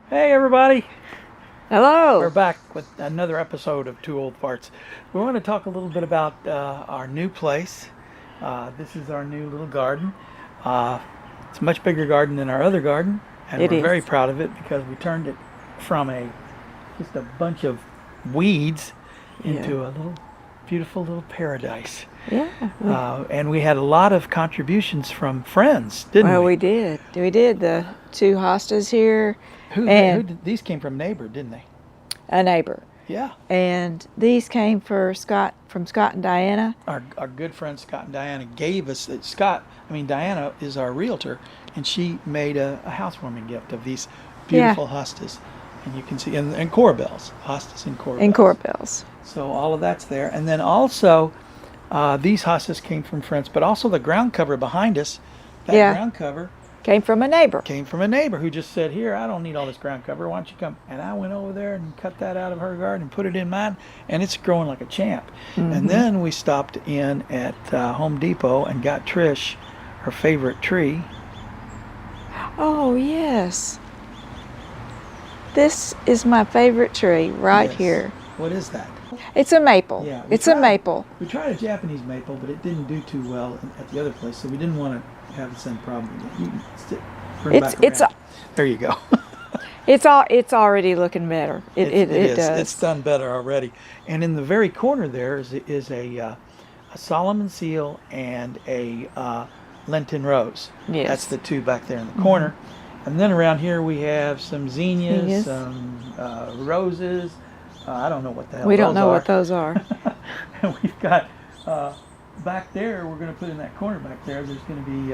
Hey everybody, Hello. we're back with another episode of Two Old Farts. We want to talk a little bit about our new place. This is our new little garden. Uh, it's a much bigger garden than our other garden, and It we're is. very proud of it because we turned it from just a bunch of weeds Yeah. into a little beautiful little paradise. Yeah. And we had a lot of contributions from friends, didn't Well, we? we did. We did. The two hostas here Who and did, these came from neighbor, didn't they? a neighbor. Yeah. And these came from Scott and Diana. Our good friend Scott and Diana gave us Diana is our realtor, and she made a housewarming gift of these beautiful hostas, and you can see and corbels, hostas and corbels. And corbels. So all of that's there, and then also these hostas came from friends, but also the ground cover behind us. That ground cover Came from a neighbor. came from a neighbor who just said, "Here, I don't need all this ground cover. Why don't you come?" And I went over there and cut that out of her garden and put it in mine, and it's growing like a champ. And then we stopped in at Home Depot and got Trish her favorite tree. Oh, yes. This is my favorite tree right Yes. here. What is that? It's a maple. Yeah, It's a maple. We tried a Japanese maple, but it didn't do too well at the other place, so we didn't want to have the same problem again. You can turn It's back around. There you go. It's already looking better. It is. does. It's done better already. And in the very corner there is a Solomon seal and a Lenten rose. Yes. That's the two back there in the corner. And then around here we have some zinnias, Zinnias. some roses. I don't know what the hell We those don't know are. what those are. And we've got back there, we're going to put in that corner back there, there's going to be,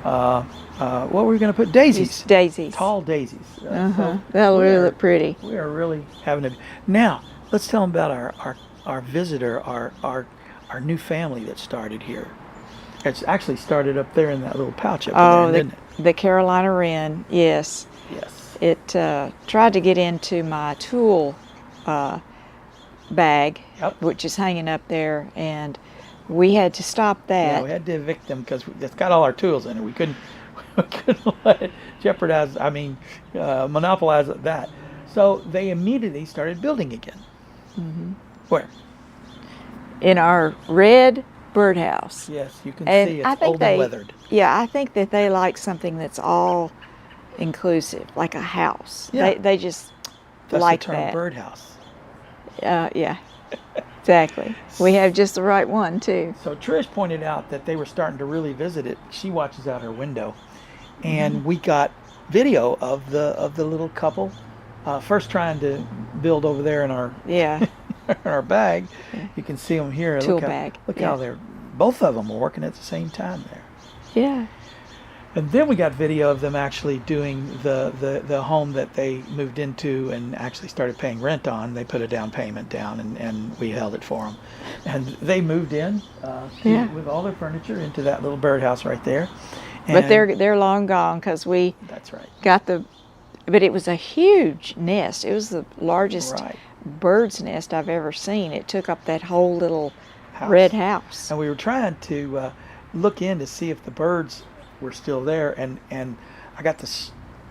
what were we going to put? Daisies. Daisies. Tall daisies. That'll we really are- look pretty. We are really having a... Now, let's tell them about our visitor, our new family that started here. It's actually started up there in that little pouch up Oh, there, didn't it? the Carolina wren, yes. Yes. It tried to get into my tool bag, Yep. which is hanging up there, and we had to stop Yeah, that. we had to evict them because it's got all our tools in it. We couldn't let it jeopardize, monopolize that. So they immediately started building again. Where? In our red birdhouse. Yes, you can And see I it's think old and weathered. Yeah, I think that they like something that's all inclusive, like a house. Yeah. They just That's like the term that. birdhouse. Yeah, exactly. We have just the right one too. So Trish pointed out that they were starting to really visit it. She watches out her window, and we got video of the little couple first trying to build over there in our Yeah. in our bag. You can see them here. Tool look how, bag, Look yeah. how they're both of them were working at the same time there. Yeah. And then we got video of them actually doing the home that they moved into and actually started paying rent on. They put a down payment down, and we held it for them. And they moved in with all their furniture into that little birdhouse right there. But And they're long gone because we that's right. got but it was a huge nest. It was the largest Right. bird's nest I've ever seen. It took up that whole little House. red house. And we were trying to look in to see if the birds were still there, and I got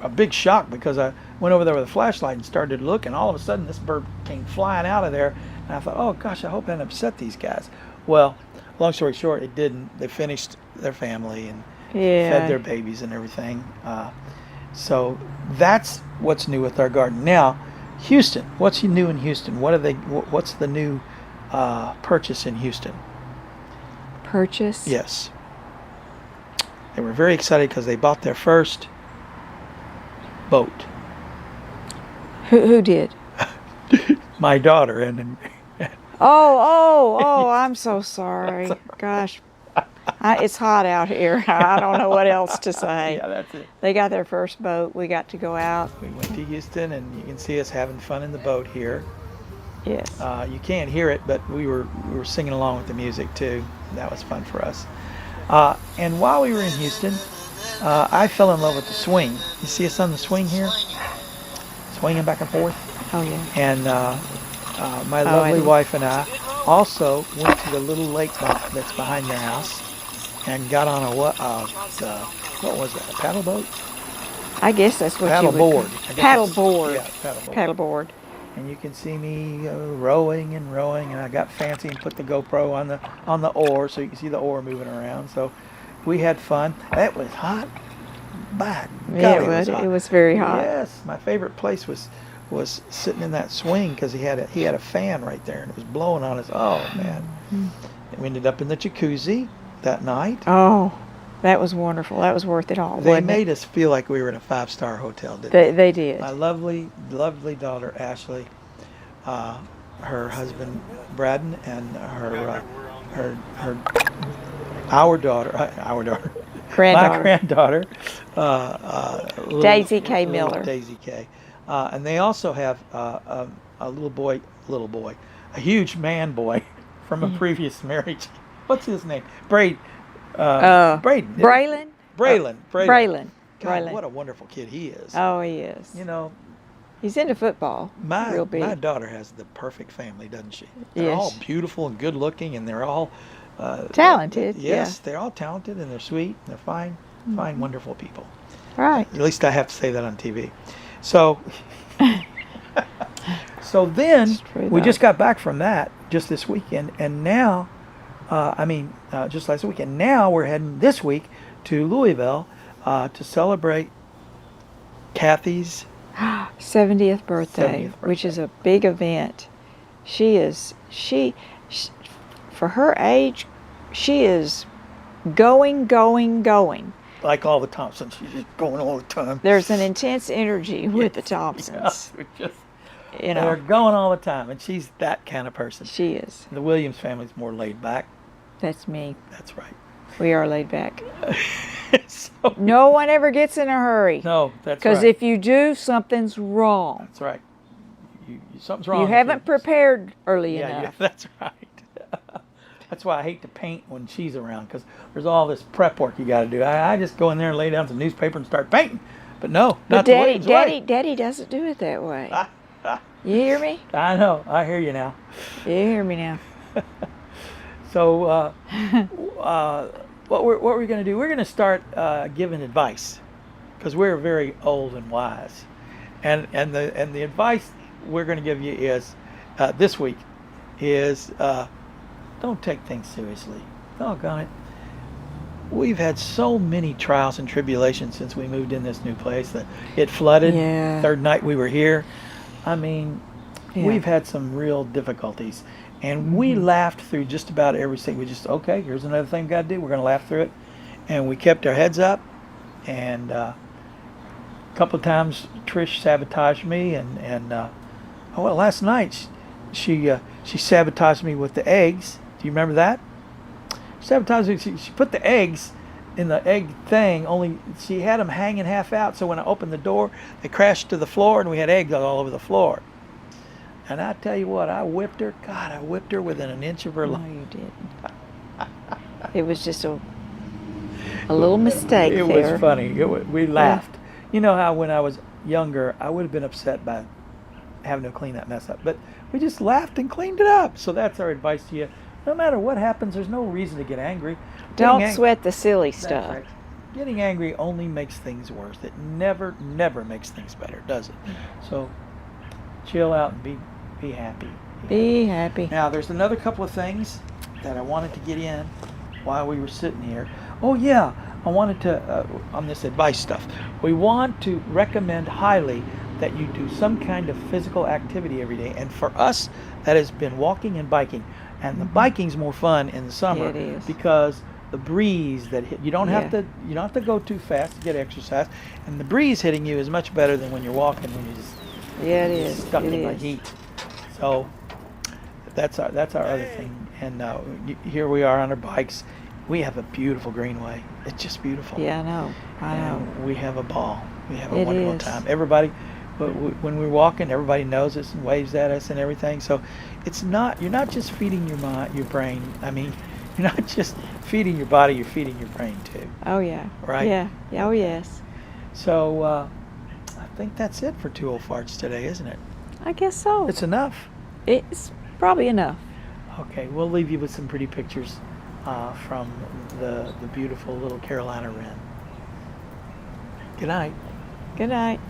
a big shock because I went over there with a flashlight and started to look, and all of a sudden this bird came flying out of there, and I thought, oh gosh, I hope I didn't upset these guys. Well, long story short, it didn't. They finished their family and fed their babies and everything. So that's what's new with our garden. Now, Houston, what's new in Houston? What's the new purchase in Houston? Purchase? Yes. They were very excited because they bought their first boat. Who did? My daughter and Oh, I'm so sorry. Gosh. It's hot out here. I don't know what else to say. yeah, that's it. They got their first boat. We got to go out. We went to Houston, and you can see us having fun in the boat here. Yes. You can't hear it, but we were singing along with the music too. That was fun for us. And while we were in Houston, I fell in love with the swing. You see us on the swing here, swinging back and forth. Oh, yeah. And my lovely and- wife and I also went to the little lake that's behind their house and got on what was that, a paddle boat? I guess that's what paddle you would board. paddle board. Yeah, paddle board. Paddle board. And you can see me rowing and rowing, and I got fancy and put the GoPro on the oar so you can see the oar moving around. So we had fun. That was hot. By Yeah, golly, it was. hot. It was very hot. Yes, my favorite place was sitting in that swing because he had a fan right there and it was blowing on us. Oh man! We ended up in the jacuzzi that night. Oh, that was wonderful. That was worth it all. They wasn't made it? us feel like we were in a 5-star hotel, didn't they? They did. My lovely, lovely daughter Ashley, her husband Braden, and our daughter, Granddaughter. my granddaughter, Daisy K. Miller. Daisy K. And they also have a little boy, a huge man boy from a previous marriage. What's his name? Braden. Braylon. Braylon. God, Braylon. what a wonderful kid he is. Oh, he is. You know, He's into football. Real big. my daughter has the perfect family, doesn't she? They're Yes. all beautiful and good looking, and they're all Talented. Yes, they're all talented and they're sweet. And they're fine, wonderful people. Yeah. Right. At least I have to say that on TV. So, so then we just got back from that just this weekend, and now, just last weekend. Now we're heading this week to Louisville to celebrate Kathy's 70th birthday, which is a big event. She for her age, she is going. Like all the Thompsons, she's just going all the time. There's an intense energy with the Thompsons. Yeah, they're going all the time, and she's that kind of person. She is. The Williams family's more laid back. That's me. That's right. We are laid back. So, No one ever gets in a hurry. no, that's right. Because if you do, something's wrong. That's right. Something's wrong. You if haven't prepared early Yeah, enough. that's right. That's why I hate to paint when she's around, because there's all this prep work you got to do. I just go in there and lay down some newspaper and start painting. But no, But not the Williams way. Daddy doesn't do it that way. You hear me? I know. I hear you now. You hear me now? So, what we're going to do? We're going to start giving advice, because we're very old and wise, and the advice we're going to give you is this week is don't take things seriously. Doggone it. We've had so many trials and tribulations since we moved in this new place. That it flooded. Yeah. Third night we were here. I mean, Yeah. we've had some real difficulties, and we laughed through just about everything. We just, okay, here's another thing we got to do. We're going to laugh through it, and we kept our heads up. And a couple of times Trish sabotaged me, and last night she sabotaged me with the eggs. Do you remember that? Sabotaged me. She put the eggs in the egg thing, only she had them hanging half out, so when I opened the door, they crashed to the floor, and we had eggs all over the floor. And I tell you what, I whipped her. God, I whipped her within an inch of her No, life. you didn't. It was just a little mistake It there. was funny. We laughed. You know how when I was younger, I would have been upset by having to clean that mess up. But we just laughed and cleaned it up. So that's our advice to you. No matter what happens, there's no reason to get angry. Don't sweat the silly That's stuff. right. Getting angry only makes things worse. It never makes things better, does it? So chill out and be happy. Be happy. Now, there's another couple of things that I wanted to get in while we were sitting here. Oh, yeah, I wanted to, on this advice stuff, we want to recommend highly that you do some kind of physical activity every day. And for us, that has been walking and biking. And the biking's more fun in the summer. Yeah, it is. Because the breeze that hit, you don't have to go too fast to get exercise. And the breeze hitting you is much better than when you're walking, when you're just Yeah, it is. stuck It in the is. heat. So that's our other thing. And here we are on our bikes. We have a beautiful greenway. It's just beautiful. Yeah, I know. I know. And we have a ball. We have a It wonderful is. time. Everybody, when we're walking, everybody knows us and waves at us and everything. So you're not just feeding your brain. I mean, you're not just feeding your body, you're feeding your brain too. Oh, yeah. Right? Yeah. Oh, yes. So I think that's it for Two Old Farts today, isn't it? I guess so. It's enough. It's probably enough. Okay, we'll leave you with some pretty pictures from the beautiful little Carolina wren. Good night. Good night.